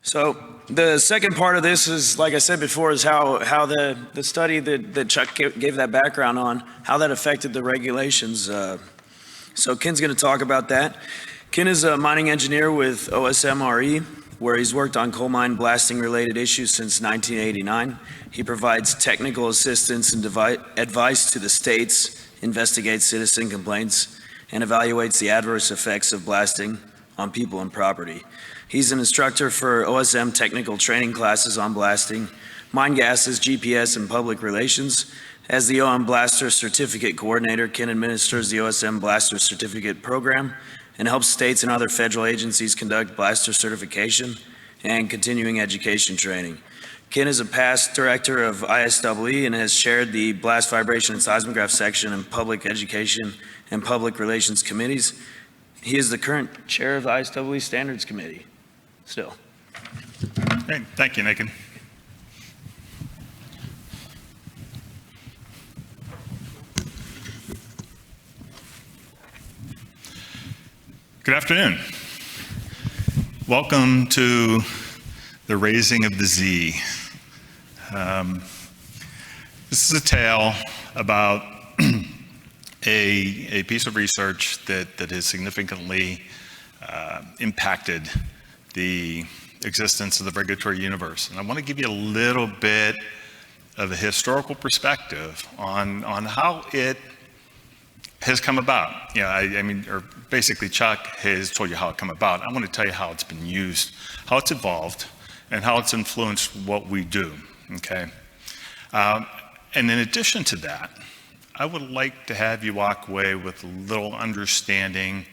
So the second part of this is, like I said before, is how the study that Chuck gave that background on, how that affected the regulations. So Ken's going to talk about that. Ken is a mining engineer with OSMRE, where he's worked on coal mine blasting related issues since 1989. He provides technical assistance and advice to the states, investigates citizen complaints, and evaluates the adverse effects of blasting on people and property. He's an instructor for OSM technical training classes on blasting, mine gases, GPS, and public relations. As the OM Blaster Certificate Coordinator, Ken administers the OSM Blaster Certificate Program and helps states and other federal agencies conduct blaster certification and continuing education training. Ken is a past director of ISEE and has chaired the Blast Vibration and Seismograph section in public education and public relations committees. He is the current chair of the ISEE Standards Committee. Still. Hey, thank you, Nathan. Good afternoon. Welcome to the raising of the Z. This is a tale about a piece of research that has significantly impacted the existence of the regulatory universe. And I want to give you a little bit of a historical perspective on how it has come about. Or basically Chuck has told you how it come about. I want to tell you how it's been used, how it's evolved, and how it's influenced what we do, okay? And in addition to that, I would like to have you walk away with a little understanding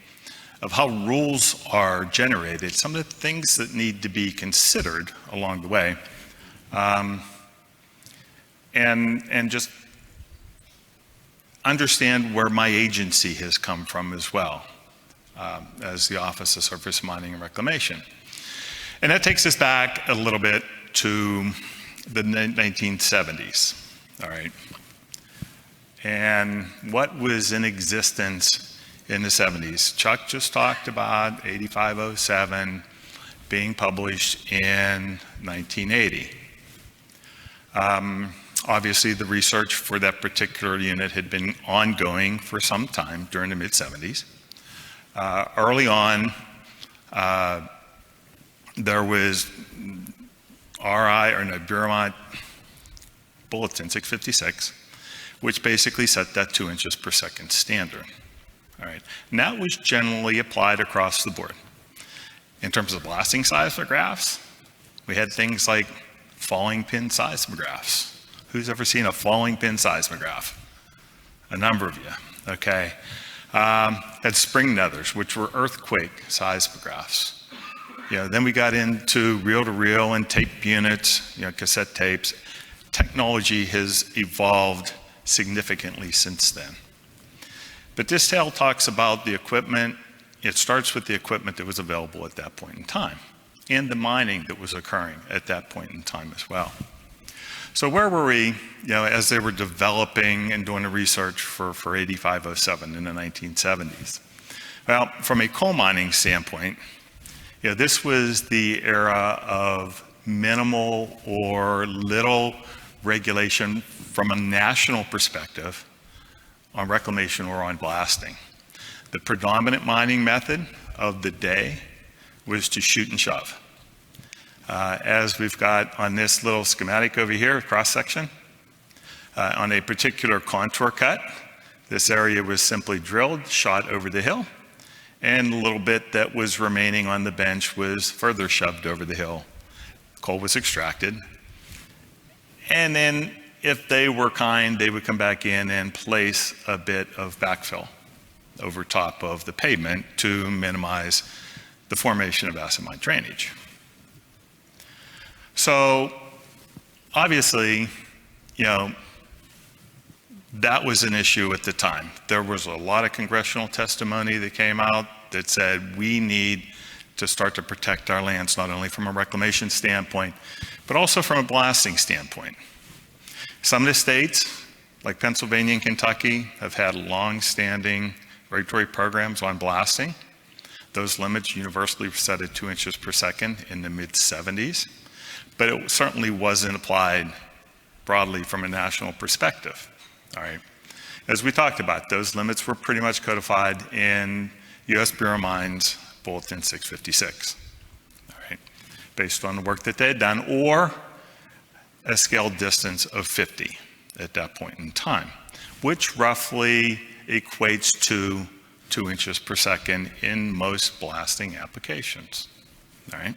of how rules are generated, some of the things that need to be considered along the way, and just understand where my agency has come from as well, as the Office of Surface Mining and Reclamation. And that takes us back a little bit to the 1970s, all right? And what was in existence in the 70s? Chuck just talked about 8507 being published in 1980. Obviously, the research for that particular unit had been ongoing for some time during the mid-70s. Early on, there was Bureau Bulletin 656, which basically set that 2 inches per second standard. All right, and that was generally applied across the board. In terms of blasting seismographs, we had things like falling pin seismographs. Who's ever seen a falling pin seismograph? A number of you, okay. Had spring nethers, which were earthquake seismographs. Then we got into reel-to-reel and tape units, cassette tapes. Technology has evolved significantly since then. But this tale talks about the equipment. It starts with the equipment that was available at that point in time and the mining that was occurring at that point in time as well. So where were we, as they were developing and doing the research for 8507 in the 1970s? Well, from a coal mining standpoint, this was the era of minimal or little regulation from a national perspective on reclamation or on blasting. The predominant mining method of the day was to shoot and shove. As we've got on this little schematic over here, cross-section, on a particular contour cut, this area was simply drilled, shot over the hill, and the little bit that was remaining on the bench was further shoved over the hill. Coal was extracted, and then if they were kind, they would come back in and place a bit of backfill over top of the pavement to minimize the formation of acid mine drainage. So obviously, that was an issue at the time. There was a lot of congressional testimony that came out that said we need to start to protect our lands, not only from a reclamation standpoint, but also from a blasting standpoint. Some of the states, like Pennsylvania and Kentucky, have had long-standing regulatory programs on blasting. Those limits universally were set at 2 inches per second in the mid-70s, but it certainly wasn't applied broadly from a national perspective. All right. As we talked about, those limits were pretty much codified in U.S. Bureau of Mines Bulletin 656, all right, based on the work that they had done, or a scale distance of 50 at that point in time, which roughly equates to 2 inches per second in most blasting applications, all right?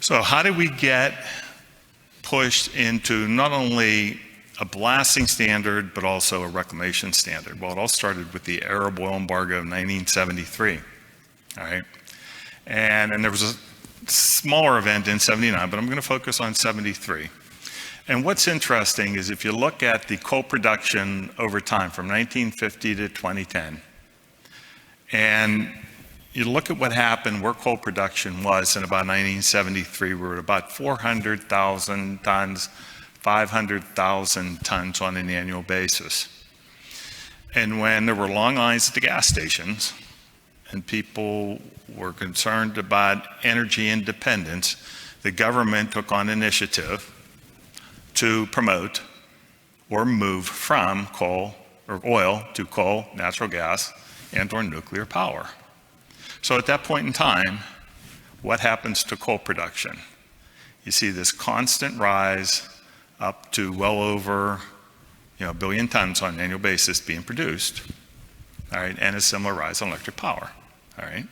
So how did we get pushed into not only a blasting standard, but also a reclamation standard? Well, it all started with the Arab oil embargo of 1973, all right? And there was a smaller event in 79, but I'm going to focus on 73. And what's interesting is if you look at the coal production over time from 1950 to 2010, and you look at what happened, where coal production was in about 1973, we were at about 400,000 tons, 500,000 tons on an annual basis. And when there were long lines at the gas stations and people were concerned about energy independence, the government took on initiative to promote or move from coal or oil to coal, natural gas, and or nuclear power. So at that point in time, what happens to coal production? You see this constant rise up to well over 1 billion tons on an annual basis being produced, all right, and a similar rise in electric power, all right?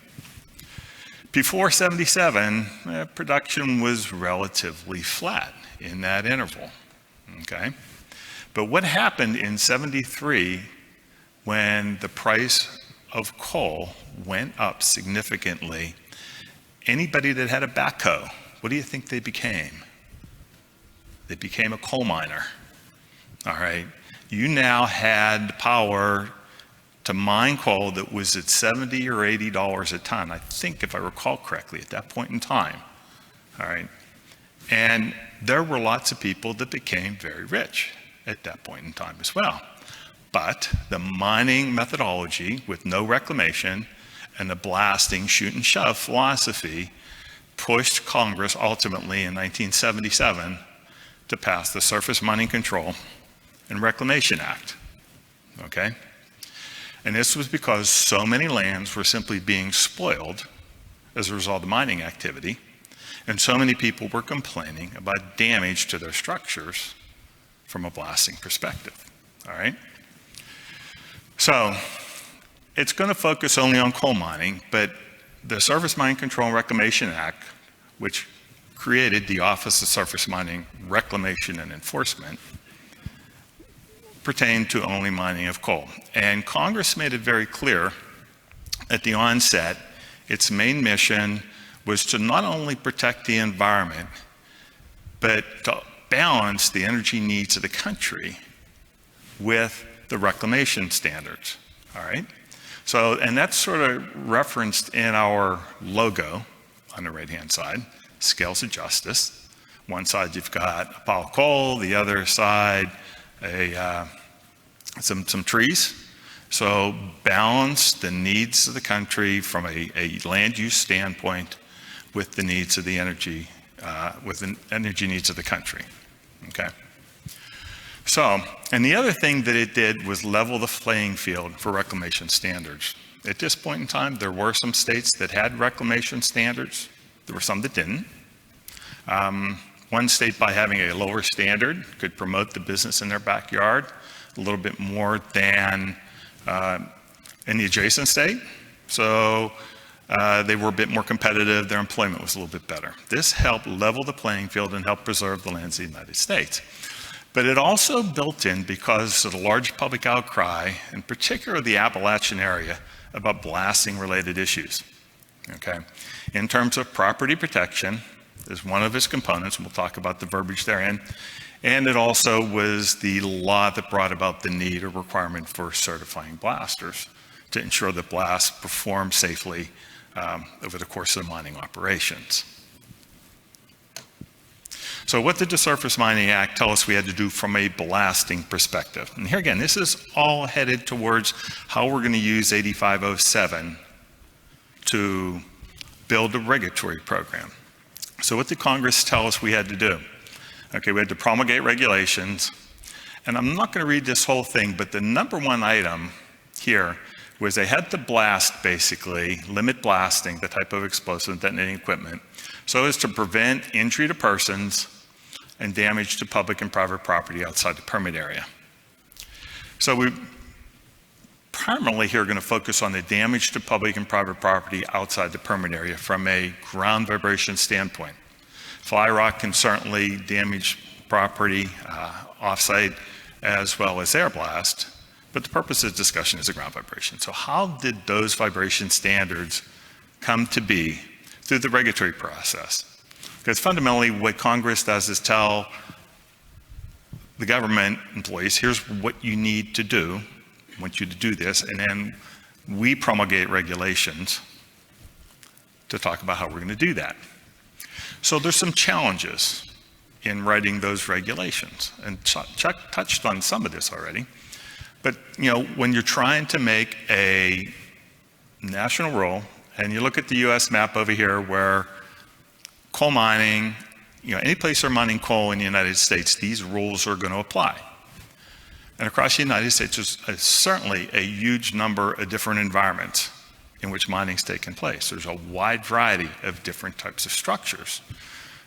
Before 77, production was relatively flat in that interval, okay? But what happened in 73 when the price of coal went up significantly? Anybody that had a backhoe, what do you think they became? They became a coal miner, all right? You now had power to mine coal that was at $70 or $80 a ton, I think, if I recall correctly, at that point in time, all right? And there were lots of people that became very rich at that point in time as well. But the mining methodology with no reclamation and the blasting, shoot and shove philosophy pushed Congress ultimately in 1977 to pass the Surface Mining Control and Reclamation Act, okay? And this was because so many lands were simply being spoiled as a result of mining activity, and so many people were complaining about damage to their structures from a blasting perspective, all right? So it's going to focus only on coal mining, but the Surface Mining Control and Reclamation Act, which created the Office of Surface Mining Reclamation and Enforcement, pertained to only mining of coal. And Congress made it very clear at the onset, its main mission was to not only protect the environment, but to balance the energy needs of the country with the reclamation standards, all right? So, and that's sort of referenced in our logo on the right-hand side, scales of justice. One side you've got a pile of coal, the other side some trees. So balance the needs of the country from a land use standpoint with the needs of the energy, with the energy needs of the country, okay? So, and the other thing that it did was level the playing field for reclamation standards. At this point in time, there were some states that had reclamation standards. There were some that didn't. One state, by having a lower standard, could promote the business in their backyard a little bit more than in the adjacent state. So they were a bit more competitive. Their employment was a little bit better. This helped level the playing field and help preserve the lands of the United States. But it also built in, because of the large public outcry, in particular the Appalachian area, about blasting-related issues, okay? In terms of property protection is one of its components, and we'll talk about the verbiage therein, and it also was the law that brought about the need or requirement for certifying blasters to ensure that blasts perform safely over the course of mining operations. So what did the Surface Mining Act tell us we had to do from a blasting perspective? And here again, this is all headed towards how we're going to use 8507 to build a regulatory program. So what did Congress tell us we had to do? Okay, we had to promulgate regulations. And I'm not going to read this whole thing, but the number one item here was they had to blast, basically, limit blasting, the type of explosive detonating equipment, so as to prevent injury to persons and damage to public and private property outside the permit area. So we primarily here are going to focus on the damage to public and private property outside the permit area from a ground vibration standpoint. Fly rock can certainly damage property off-site as well as air blast, but the purpose of the discussion is a ground vibration. So how did those vibration standards come to be through the regulatory process? Because fundamentally what Congress does is tell the government employees, here's what you need to do, I want you to do this, and then we promulgate regulations to talk about how we're going to do that. So there's some challenges in writing those regulations, and Chuck touched on some of this already. But when you're trying to make a national rule, and you look at the U.S. map over here where coal mining, any place they're mining coal in the United States, these rules are going to apply. And across the United States, there's certainly a huge number of different environments in which mining's taking place. There's a wide variety of different types of structures.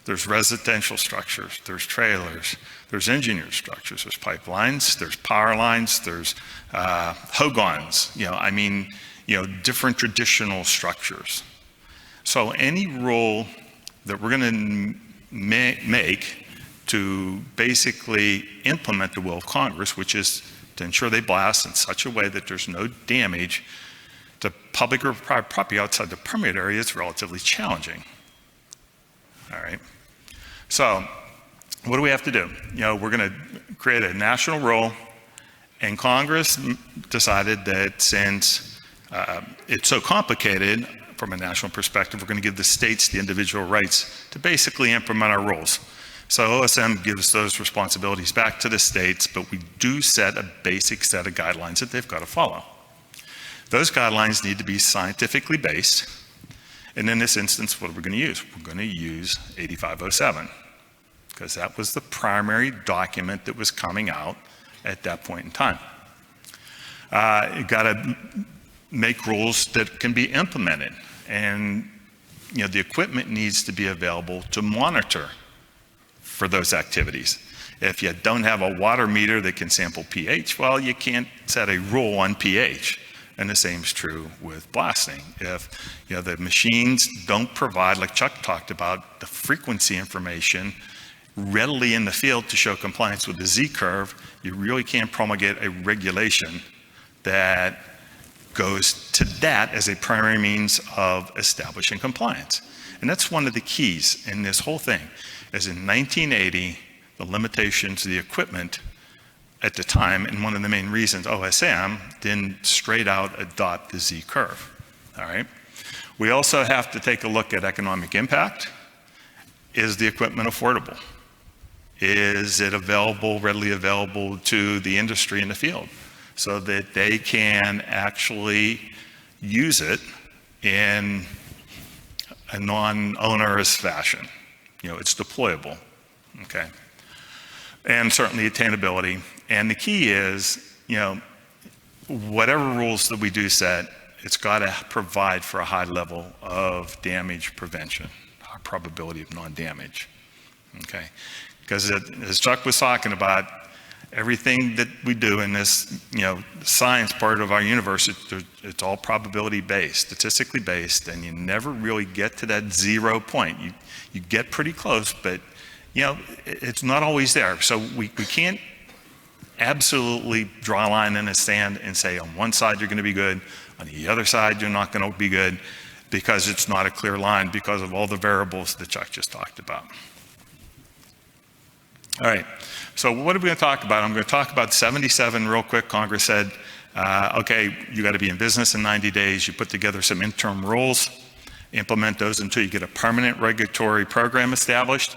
There's residential structures, there's trailers, there's engineered structures, there's pipelines, there's power lines, there's hogans, different traditional structures. So any rule that we're going to make to basically implement the will of Congress, which is to ensure they blast in such a way that there's no damage to public or private property outside the permit area, is relatively challenging. All right. So what do we have to do? We're going to create a national rule, and Congress decided that since it's so complicated from a national perspective, we're going to give the states the individual rights to basically implement our rules. So OSM gives those responsibilities back to the states, but we do set a basic set of guidelines that they've got to follow. Those guidelines need to be scientifically based. And in this instance, what are we going to use? We're going to use 8507, because that was the primary document that was coming out at that point in time. You got to make rules that can be implemented, and the equipment needs to be available to monitor for those activities. If you don't have a water meter that can sample pH, well, you can't set a rule on pH. And the same is true with blasting. If the machines don't provide, like Chuck talked about, the frequency information readily in the field to show compliance with the Z-curve, you really can't promulgate a regulation that goes to that as a primary means of establishing compliance. And that's one of the keys in this whole thing, is in 1980, the limitations to the equipment at the time, and one of the main reasons OSM didn't straight out adopt the Z-curve, all right? We also have to take a look at economic impact. Is the equipment affordable? Is it available, readily available to the industry in the field so that they can actually use it in a non-onerous fashion? It's deployable, okay? And certainly attainability. And the key is, whatever rules that we do set, it's got to provide for a high level of damage prevention, a probability of non-damage, okay? Because as Chuck was talking about, everything that we do in this, science part of our universe, it's all probability based, statistically based, and you never really get to that 0 point. You get pretty close, but it's not always there. So we can't absolutely draw a line in the sand and say on one side you're going to be good, on the other side you're not going to be good, because it's not a clear line because of all the variables that Chuck just talked about. All right, so what are we going to talk about? I'm going to talk about 77 real quick. Congress said, okay, you got to be in business in 90 days. You put together some interim rules, implement those until you get a permanent regulatory program established.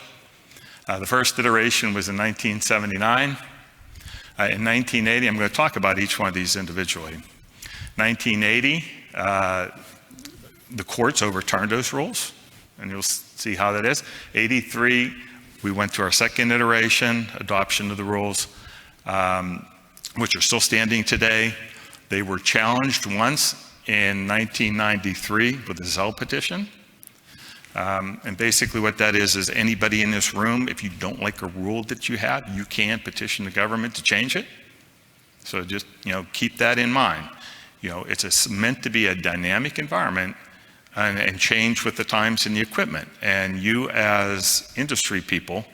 The first iteration was in 1979. In 1980, I'm going to talk about each one of these individually. 1980, the courts overturned those rules, and you'll see how that is. 83, we went to our second iteration, adoption of the rules, which are still standing today. They were challenged once in 1993 with a Zell petition. And basically what that is anybody in this room, if you don't like a rule that you have, you can petition the government to change it. So just, keep that in mind. It's meant to be a dynamic environment and change with the times and the equipment. And you as industry people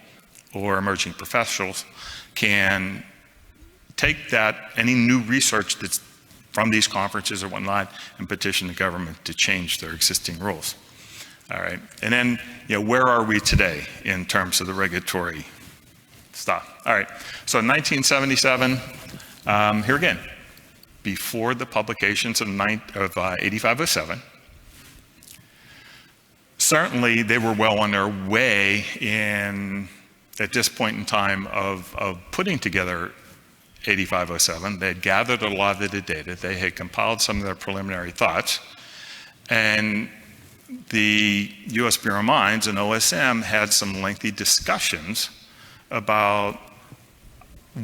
or emerging professionals can take that, any new research that's from these conferences or whatnot, and petition the government to change their existing rules. All right, and then, where are we today in terms of the regulatory stuff? All right, so in 1977, here again, before the publications of 8507, certainly they were well on their way at this point in time of putting together 8507. They had gathered a lot of the data. They had compiled some of their preliminary thoughts, and the U.S. Bureau of Mines and OSM had some lengthy discussions about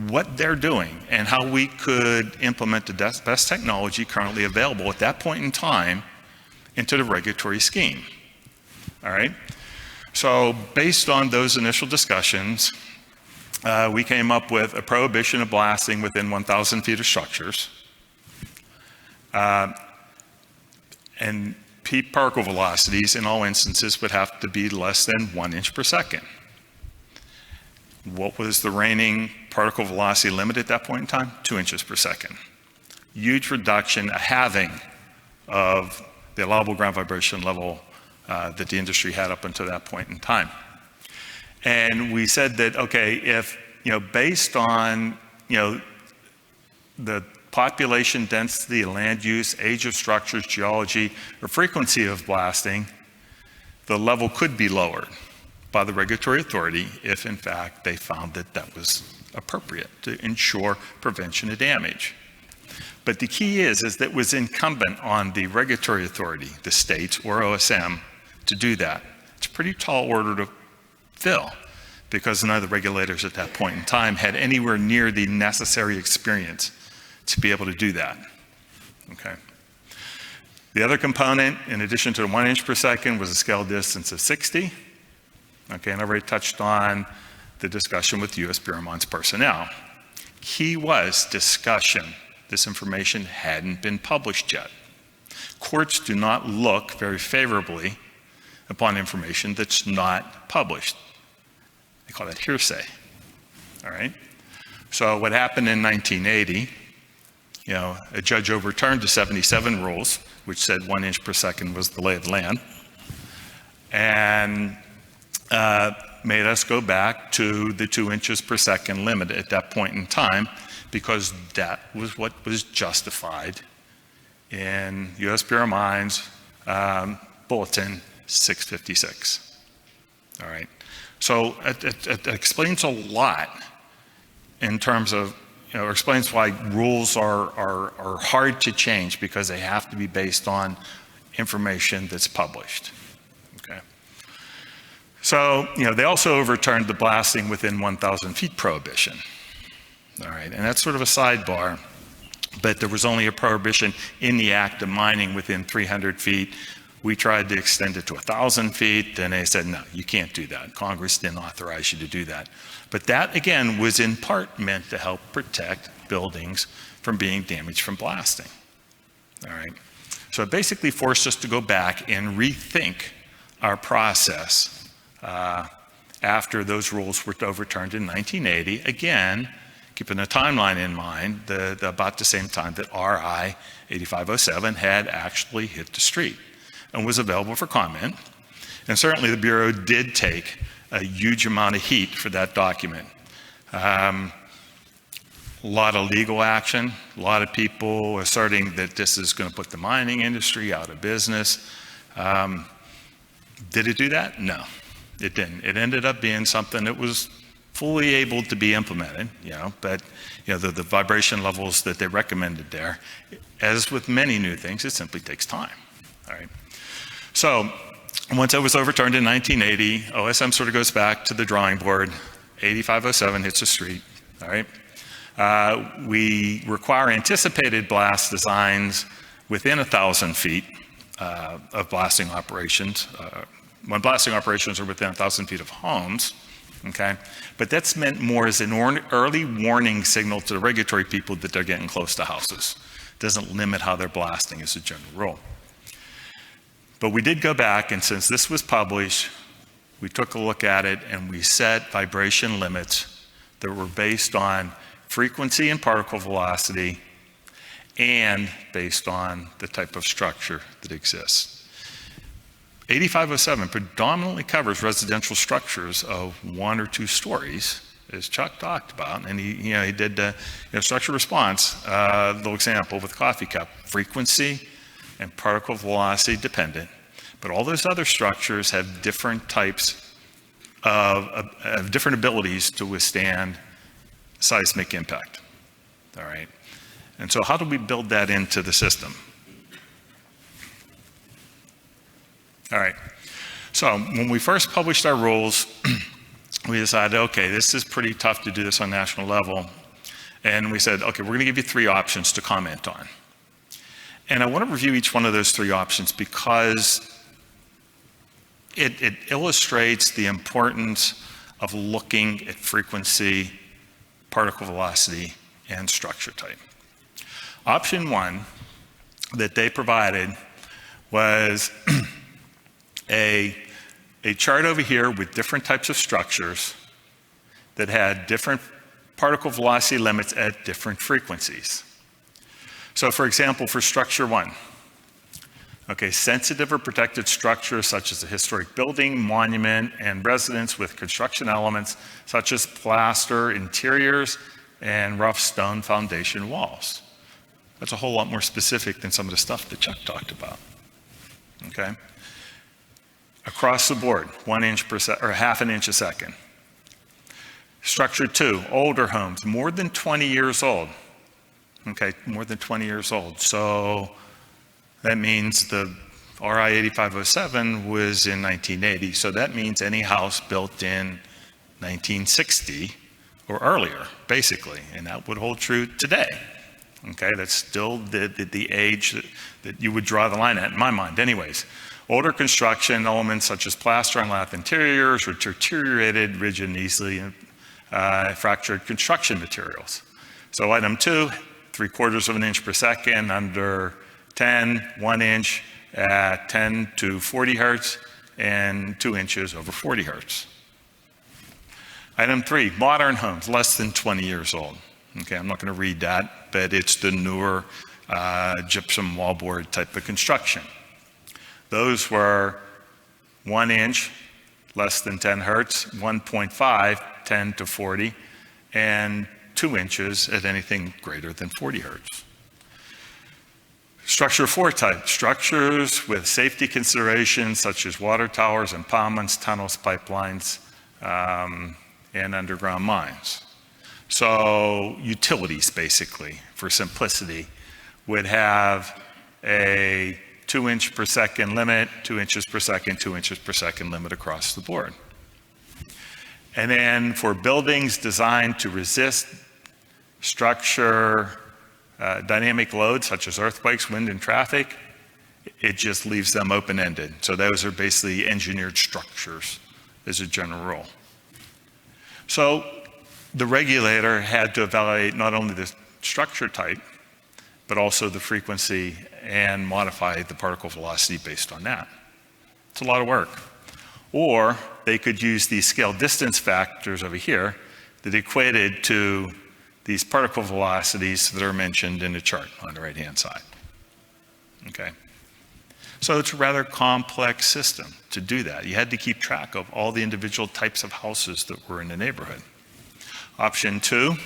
what they're doing and how we could implement the best technology currently available at that point in time into the regulatory scheme. All right? So based on those initial discussions, we came up with a prohibition of blasting within 1,000 feet of structures. And peak particle velocities in all instances would have to be less than 1 inch per second. What was the reigning particle velocity limit at that point in time? 2 inches per second. Huge reduction, a halving of the allowable ground vibration level that the industry had up until that point in time. And we said that, okay, if, based on, the population density, land use, age of structures, geology, or frequency of blasting, the level could be lowered by the regulatory authority if, in fact, they found that that was appropriate to ensure prevention of damage. But the key is that it was incumbent on the regulatory authority, the states or OSM, to do that. It's a pretty tall order to fill, because none of the regulators at that point in time had anywhere near the necessary experience to be able to do that. Okay. The other component, in addition to the 1 inch per second, was a scale distance of 60. Okay, and I already touched on the discussion with U.S. Bureau of Mines personnel. Key was discussion. This information hadn't been published yet. Courts do not look very favorably upon information that's not published. They call that hearsay. All right? So what happened in 1980, a judge overturned the 77 rules, which said 1 inch per second was the lay of the land, and made us go back to the 2 inches per second limit at that point in time, because that was what was justified in U.S. Bureau of Mines Bulletin 656. All right. So it explains a lot in terms of, explains why rules are hard to change, because they have to be based on information that's published. Okay. So, they also overturned the blasting within 1,000 feet prohibition. All right, and that's sort of a sidebar, but there was only a prohibition in the act of mining within 300 feet. We tried to extend it to 1,000 feet, and they said, no, you can't do that. Congress didn't authorize you to do that. But that, again, was in part meant to help protect buildings from being damaged from blasting. All right, so it basically forced us to go back and rethink our process after those rules were overturned in 1980. Again, keeping the timeline in mind, about the same time that RI 8507 had actually hit the street and was available for comment. And certainly the Bureau did take a huge amount of heat for that document. A lot of legal action, a lot of people asserting that this is going to put the mining industry out of business. Did it do that? No. It didn't. It ended up being something that was fully able to be implemented, but the vibration levels that they recommended there, as with many new things, it simply takes time. All right. So once it was overturned in 1980, OSM sort of goes back to the drawing board. 8507 hits the street. All right. We require anticipated blast designs within 1,000 feet of blasting operations. When blasting operations are within 1,000 feet of homes, okay? But that's meant more as an early warning signal to the regulatory people that they're getting close to houses. It doesn't limit how they're blasting as a general rule. But we did go back, and since this was published, we took a look at it and we set vibration limits that were based on frequency and particle velocity and based on the type of structure that exists. 8507 predominantly covers residential structures of 1 or 2 stories, as Chuck talked about, and he did the structure response, little example with coffee cup, frequency and particle velocity dependent, but all those other structures have different types of different abilities to withstand seismic impact. All right, and so how do we build that into the system? All right, so when we first published our rules, we decided, okay, this is pretty tough to do this on national level. And we said, okay, we're gonna give you 3 options to comment on. And I wanna review each one of those 3 options because it illustrates the importance of looking at frequency, particle velocity, and structure type. Option 1 that they provided was a chart over here with different types of structures that had different particle velocity limits at different frequencies. So for example, for structure 1, okay, sensitive or protected structures such as a historic building, monument, and residence with construction elements such as plaster interiors and rough stone foundation walls. That's a whole lot more specific than some of the stuff that Chuck talked about, okay? Across the board, 1 inch per second, or half an inch a second. Structure 2, older homes, more than 20 years old. Okay, more than 20 years old. So that means the RI 8507 was in 1980. So that means any house built in 1960 or earlier, basically. And that would hold true today. Okay, that's still the age that you would draw the line at, in my mind, anyways. Older construction elements such as plaster and lath interiors or deteriorated, rigid, and easily fractured construction materials. So item 2, 3/4 of an inch per second, under 10, 1 inch at 10 to 40 hertz, and 2 inches over 40 hertz. Item 3, modern homes, less than 20 years old. Okay, I'm not going to read that, but it's the newer gypsum wallboard type of construction. Those were 1 inch, less than 10 hertz, 1.5, 10 to 40, and 2 inches at anything greater than 40 hertz. Structure 4 type, structures with safety considerations such as water towers, impoundments, tunnels, pipelines, and underground mines. So utilities, basically, for simplicity, would have a 2 inch per second limit, 2 inches per second, 2 inches per second limit across the board. And then for buildings designed to resist structure dynamic loads such as earthquakes, wind, and traffic, it just leaves them open-ended. So those are basically engineered structures as a general rule. So the regulator had to evaluate not only the structure type, but also the frequency and modify the particle velocity based on that. It's a lot of work. Or they could use these scale distance factors over here that equated to these particle velocities that are mentioned in the chart on the right-hand side. Okay? So it's a rather complex system to do that. You had to keep track of all the individual types of houses that were in the neighborhood. Option 2,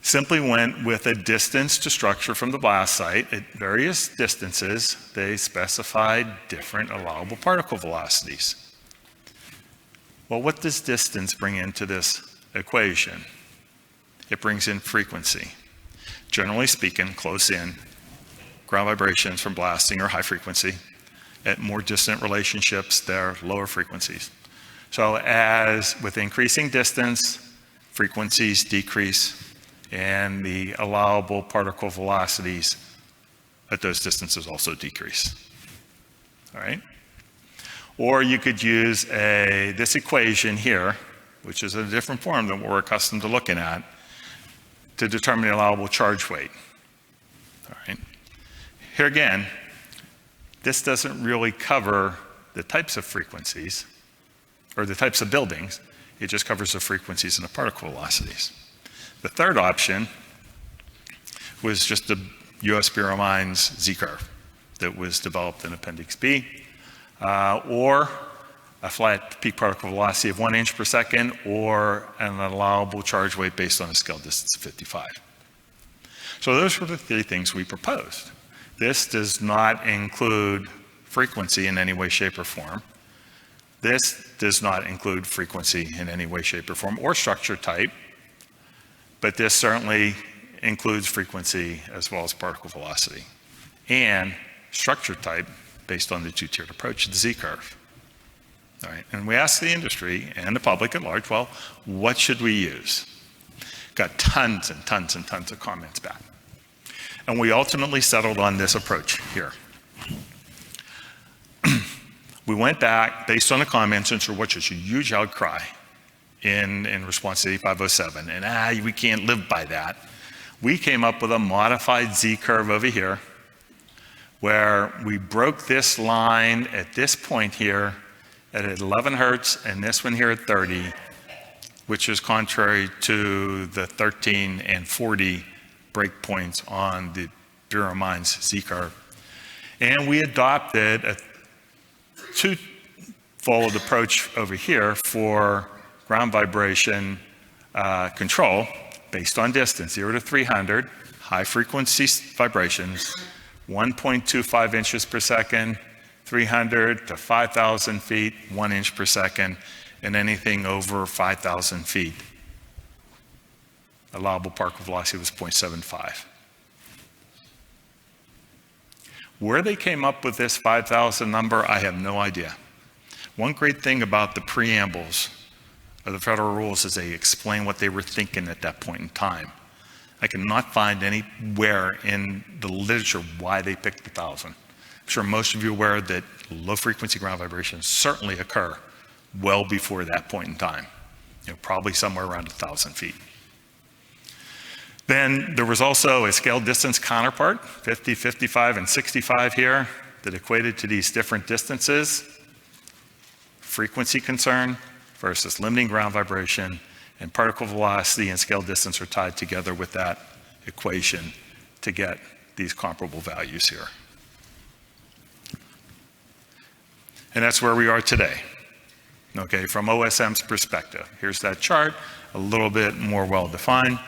simply went with a distance to structure from the blast site. At various distances, they specified different allowable particle velocities. Well, what does distance bring into this equation? It brings in frequency. Generally speaking, close in, ground vibrations from blasting are high frequency. At more distant relationships, they're lower frequencies. So as with increasing distance, frequencies decrease, and the allowable particle velocities at those distances also decrease. All right? Or you could use this equation here, which is a different form than what we're accustomed to looking at, to determine the allowable charge weight. All right? Here again, this doesn't really cover the types of frequencies or the types of buildings. It just covers the frequencies and the particle velocities. The third option was just the US Bureau of Mines Z-curve that was developed in Appendix B, or a flat peak particle velocity of 1 inch per second, or an allowable charge weight based on a scale distance of 55. So those were the three things we proposed. This does not include frequency in any way, shape, or form. This does not include frequency in any way, shape, or form, or structure type, but this certainly includes frequency as well as particle velocity, and structure type based on the two-tiered approach, the Z-curve. All right, and we asked the industry and the public at large, well, what should we use? Got tons and tons and tons of comments back. And we ultimately settled on this approach here. We went back based on the comments and said, which is a huge outcry in response to 8507, and we can't live by that. We came up with a modified Z-curve over here, where we broke this line at this point here at 11 hertz and this one here at 30, which is contrary to the 13 and 40 breakpoints on the Bureau of Mines Z-curve. And we adopted a two-fold approach over here for ground vibration control based on distance, 0 to 300, high frequency vibrations, 1.25 inches per second, 300 to 5,000 feet, 1 inch per second, and anything over 5,000 feet. Allowable particle velocity was 0.75. Where they came up with this 5,000 number, I have no idea. One great thing about the preambles of the federal rules is they explain what they were thinking at that point in time. I cannot find anywhere in the literature why they picked 1,000. I'm sure most of you are aware that low frequency ground vibrations certainly occur well before that point in time, probably somewhere around 1,000 feet. Then there was also a scale distance counterpart, 50, 55, and 65 here, that equated to these different distances, frequency concern versus limiting ground vibration, and particle velocity and scale distance are tied together with that equation to get these comparable values here. And that's where we are today. Okay, from OSM's perspective. Here's that chart, a little bit more well-defined.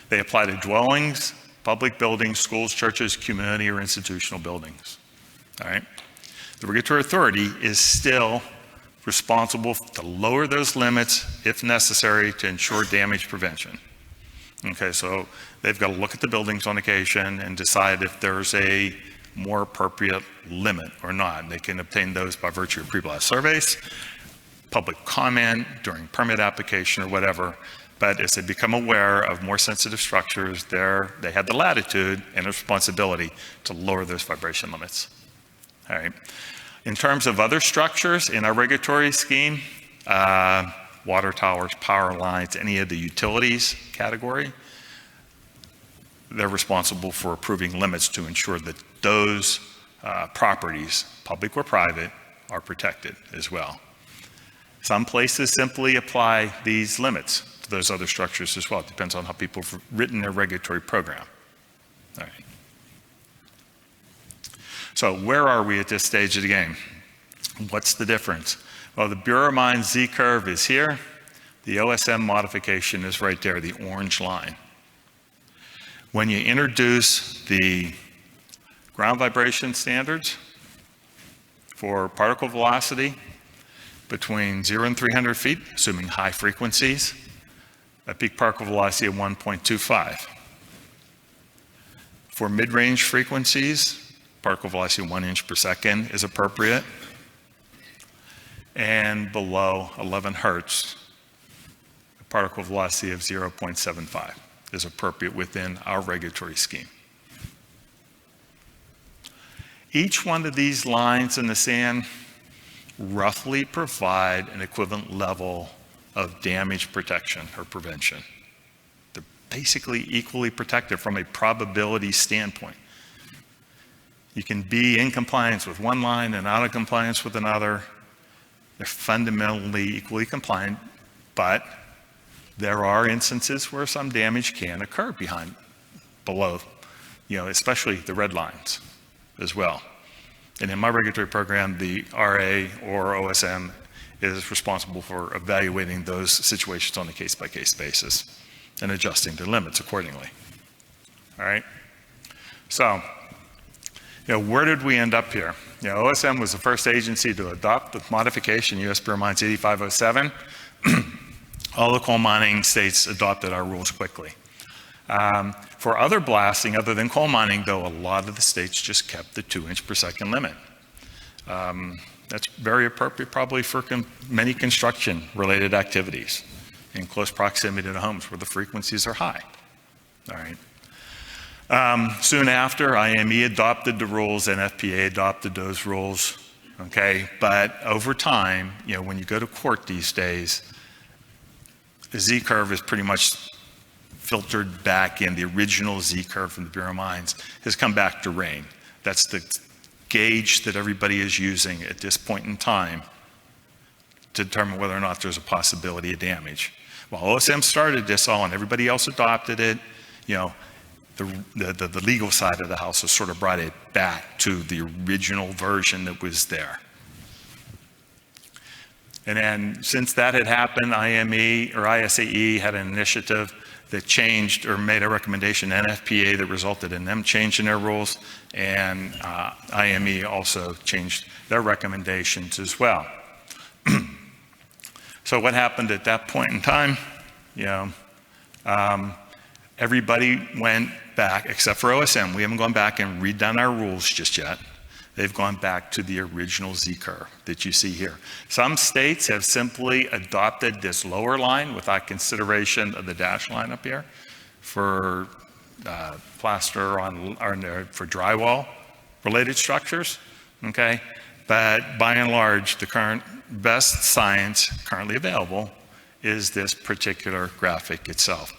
They apply to dwellings, public buildings, schools, churches, community, or institutional buildings. All right? The regulatory authority is still responsible to lower those limits if necessary to ensure damage prevention. Okay, so they've got to look at the buildings on occasion and decide if there's a more appropriate limit or not. They can obtain those by virtue of pre-blast surveys, public comment during permit application or whatever. But as they become aware of more sensitive structures, they have the latitude and responsibility to lower those vibration limits. All right. In terms of other structures in our regulatory scheme, water towers, power lines, any of the utilities category, they're responsible for approving limits to ensure that those properties, public or private, are protected as well. Some places simply apply these limits to those other structures as well. It depends on how people have written their regulatory program. All right. So where are we at this stage of the game? What's the difference? Well, the Bureau of Mines Z-curve is here. The OSM modification is right there, the orange line. When you introduce the ground vibration standards for particle velocity between 0 and 300 feet, assuming high frequencies, a peak particle velocity of 1.25. For mid-range frequencies, particle velocity 1 inch per second is appropriate. And below 11 hertz, a particle velocity of 0.75 is appropriate within our regulatory scheme. Each one of these lines in the sand roughly provide an equivalent level of damage protection or prevention. They're basically equally protected from a probability standpoint. You can be in compliance with one line and out of compliance with another. They're fundamentally equally compliant, but there are instances where some damage can occur below, especially the red lines as well. And in my regulatory program, the RA or OSM is responsible for evaluating those situations on a case-by-case basis and adjusting the limits accordingly. All right? So, where did we end up here? OSM was the first agency to adopt the modification, U.S. Bureau of Mines 8507. All the coal mining states adopted our rules quickly. For other blasting, other than coal mining, though, a lot of the states just kept the 2 inch per second limit. That's very appropriate probably for many construction-related activities in close proximity to homes where the frequencies are high. All right. Soon after, IME adopted the rules and FPA adopted those rules, okay? But over time, when you go to court these days, the Z-curve is pretty much filtered back in. The original Z-curve from the Bureau of Mines has come back to RAIN. That's the gauge that everybody is using at this point in time to determine whether or not there's a possibility of damage. While OSM started this all and everybody else adopted it, the legal side of the house has sort of brought it back to the original version that was there. And then since that had happened, IME or ISAE had an initiative that changed or made a recommendation to NFPA that resulted in them changing their rules, and IME also changed their recommendations as well. So what happened at that point in time? Everybody went back, except for OSM. We haven't gone back and redone our rules just yet. They've gone back to the original Z-curve that you see here. Some states have simply adopted this lower line without consideration of the dash line up here for plaster for drywall related structures, okay? But by and large, the current best science currently available is this particular graphic itself.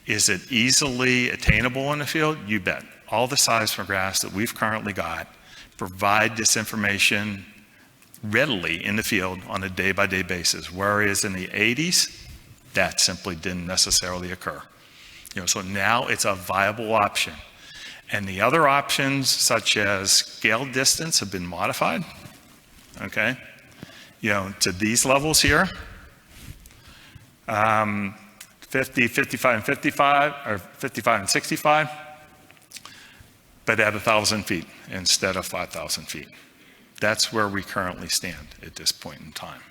Is it easily attainable in the field? You bet. All the seismographs that we've currently got provide this information readily in the field on a day-by-day basis, whereas in the 80s, that simply didn't necessarily occur. So now it's a viable option. And the other options, such as scale distance, have been modified, okay? To these levels here, 50, 55, and 55, or 55 and 65, but at 1,000 feet instead of 5,000 feet. That's where we currently stand at this point in time.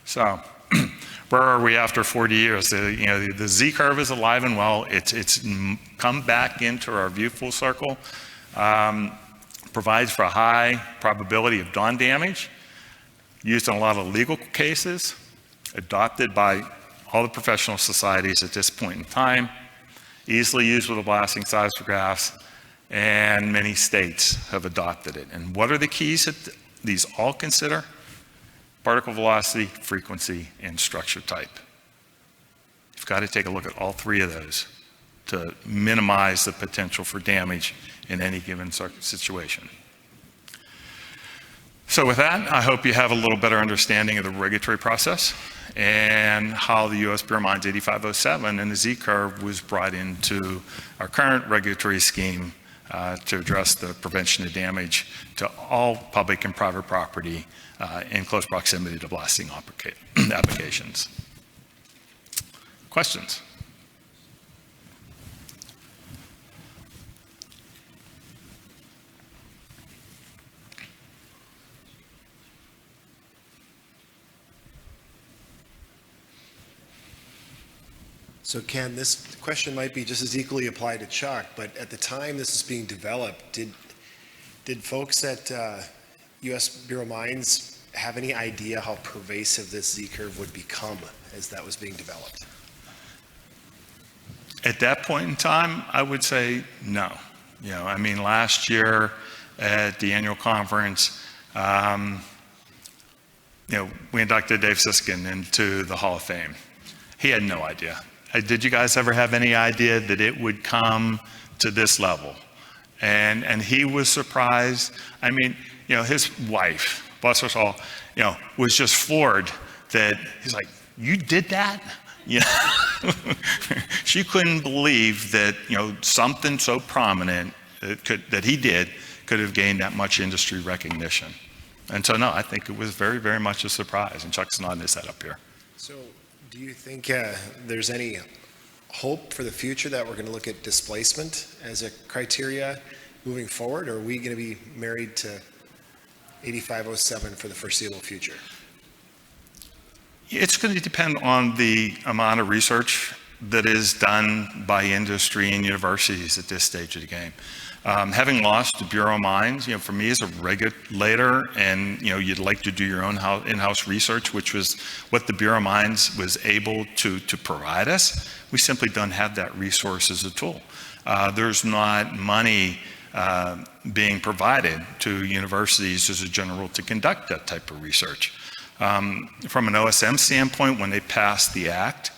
So, where are we after 40 years? The Z-curve is alive and well. It's come back into our view full circle. Provides for a high probability of dawn damage. Used in a lot of legal cases. Adopted by all the professional societies at this point in time. Easily used with the blasting seismographs. And many states have adopted it. And what are the keys that these all consider? Particle velocity, frequency, and structure type. You've got to take a look at all three of those to minimize the potential for damage in any given situation. So with that, I hope you have a little better understanding of the regulatory process and how the U.S. Bureau of Mines 8507 and the Z-curve was brought into our current regulatory scheme to address the prevention of damage to all public and private property in close proximity to blasting applications. Questions? So Ken, this question might be just as equally applied to Chuck, but at the time this is being developed, did folks at U.S. Bureau of Mines have any idea how pervasive this Z-curve would become as that was being developed? At that point in time, I would say no. I mean, last year at the annual conference, we inducted Dave Siskin into the Hall of Fame. He had no idea. Did you guys ever have any idea that it would come to this level? And he was surprised. I mean, his wife, bless her soul, was just floored that he's like, you did that? She couldn't believe that, something so prominent that he did could have gained that much industry recognition. And so, no, I think it was very, very much a surprise. And Chuck's nodding his head up here. So do you think there's any hope for the future that we're going to look at displacement as a criteria moving forward, or are we going to be married to 8507 for the foreseeable future? It's going to depend on the amount of research that is done by industry and universities at this stage of the game. Having lost the Bureau of Mines, for me as a regulator, and you'd like to do your own in-house research, which was what the Bureau of Mines was able to provide us. We simply don't have that resource as a tool. There's not money being provided to universities as a general rule to conduct that type of research. From an OSM standpoint, when they passed the act,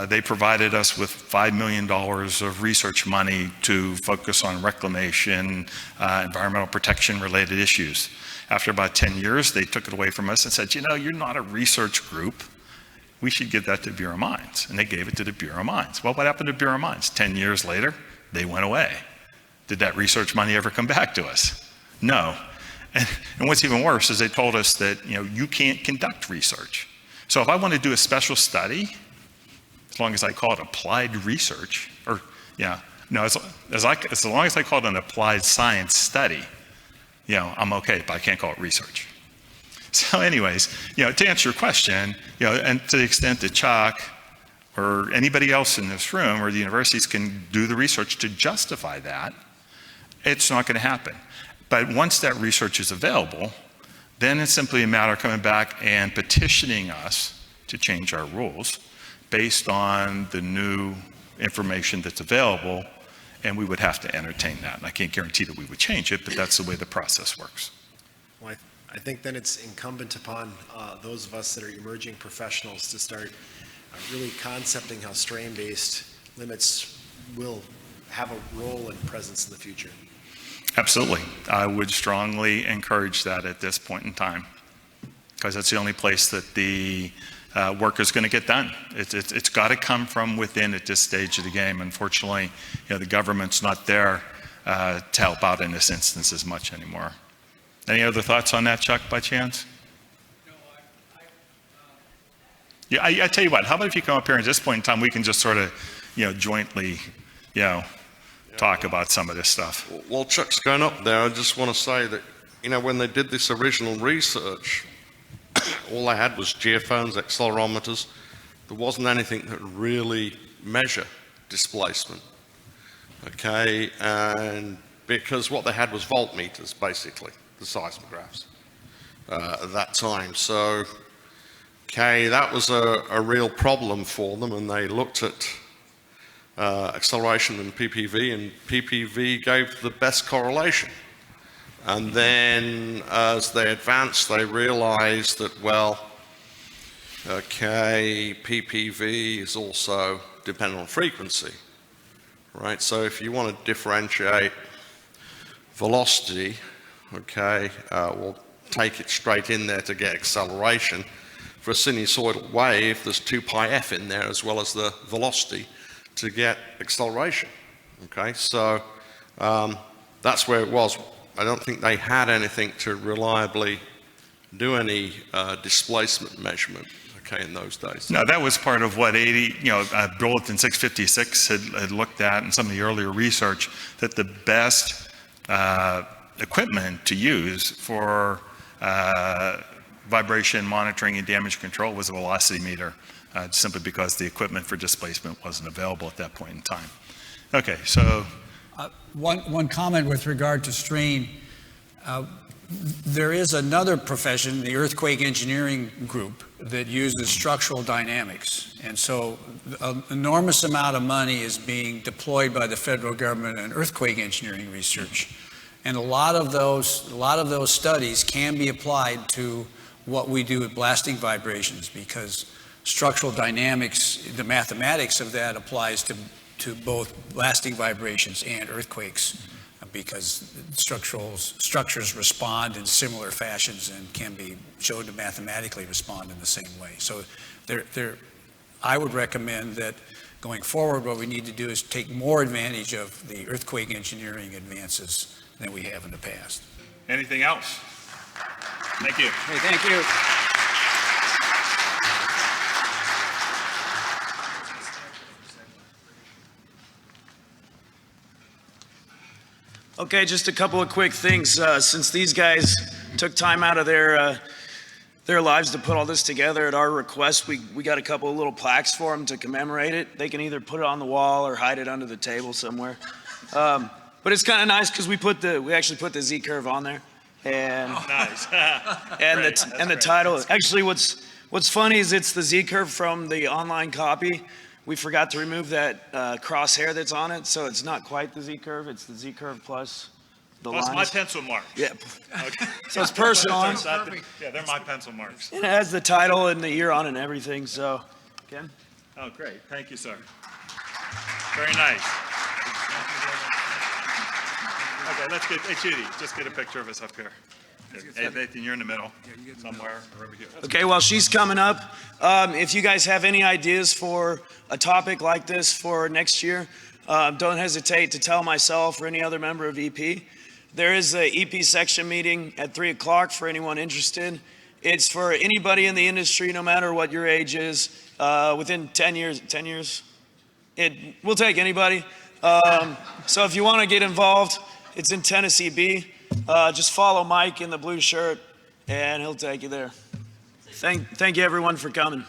they provided us with $5 million of research money to focus on reclamation, environmental protection related issues. After about 10 years, they took it away from us and said, you're not a research group. We should give that to Bureau of Mines. And they gave it to the Bureau of Mines. Well, what happened to Bureau of Mines? 10 years later, they went away. Did that research money ever come back to us? No. And what's even worse is they told us that, you can't conduct research. So if I want to do a special study, as long as I call it applied research, as long as I call it an applied science study, I'm okay, but I can't call it research. So anyways, to answer your question, and to the extent that Chuck or anybody else in this room or the universities can do the research to justify that, it's not going to happen. But once that research is available, then it's simply a matter of coming back and petitioning us to change our rules based on the new information that's available, and we would have to entertain that. And I can't guarantee that we would change it, but that's the way the process works. Well, I think then it's incumbent upon those of us that are emerging professionals to start really concepting how strain-based limits will have a role and presence in the future. Absolutely. I would strongly encourage that at this point in time, because that's the only place that the work is going to get done. It's got to come from within at this stage of the game. Unfortunately, the government's not there to help out in this instance as much anymore. Any other thoughts on that, Chuck, by chance? No, I tell you what, how about if you come up here at this point in time, we can just sort of, jointly, talk about some of this stuff. While Chuck's going up there, I just want to say that, when they did this original research, all they had was geophones, accelerometers. There wasn't anything that really measure displacement. Okay, and because what they had was voltmeters, basically, the seismographs at that time. So, okay, that was a real problem for them, and they looked at acceleration and PPV gave the best correlation. And then as they advanced, they realized that, PPV is also dependent on frequency, right? So if you want to differentiate velocity, we'll take it straight in there to get acceleration. For a sinusoidal wave, there's 2 pi f in there as well as the velocity to get acceleration, So that's where it was. I don't think they had anything to reliably do any displacement measurement, okay, in those days. No, that was part of what Bulletin 656 had looked at in some of the earlier research, that the best equipment to use for vibration monitoring and damage control was a velocity meter, simply because the equipment for displacement wasn't available at that point in time. Okay, so. One comment with regard to strain. There is another profession, the earthquake engineering group, that uses structural dynamics. And so an enormous amount of money is being deployed by the federal government in earthquake engineering research. And a lot of those studies can be applied to what we do with blasting vibrations, because structural dynamics, the mathematics of that applies to both blasting vibrations and earthquakes, because structures respond in similar fashions and can be shown to mathematically respond in the same way. So I would recommend that going forward, what we need to do is take more advantage of the earthquake engineering advances than we have in the past. Anything else? Thank you. Hey, thank you. Okay, just a couple of quick things. Since these guys took time out of their lives to put all this together at our request, we got a couple of little plaques for them to commemorate it. They can either put it on the wall or hide it under the table somewhere. But it's kind of nice because we actually put the Z curve on there, and Nice. and the title. Actually, what's funny is it's the Z curve from the online copy. We forgot to remove that crosshair that's on it, so it's not quite the Z curve. It's the Z curve plus the Plus lines. my pencil marks. Yeah, Okay. so it's personal. Yeah, they're my pencil marks. And it has the title and the year on it and everything. So, Ken. Oh, great. Thank you, sir. Very nice. Okay, let's get, hey, Judy, just get a picture of us up here. Hey, Nathan, you're in the middle, somewhere, or over here. Okay, while she's coming up, if you guys have any ideas for a topic like this for next year, don't hesitate to tell myself or any other member of EP. There is a EP section meeting at 3 o'clock for anyone interested. It's for anybody in the industry, no matter what your age is, within 10 years, we'll take anybody. So if you want to get involved, it's in Tennessee B. Just follow Mike in the blue shirt, and he'll take you there. Thank you, everyone, for coming.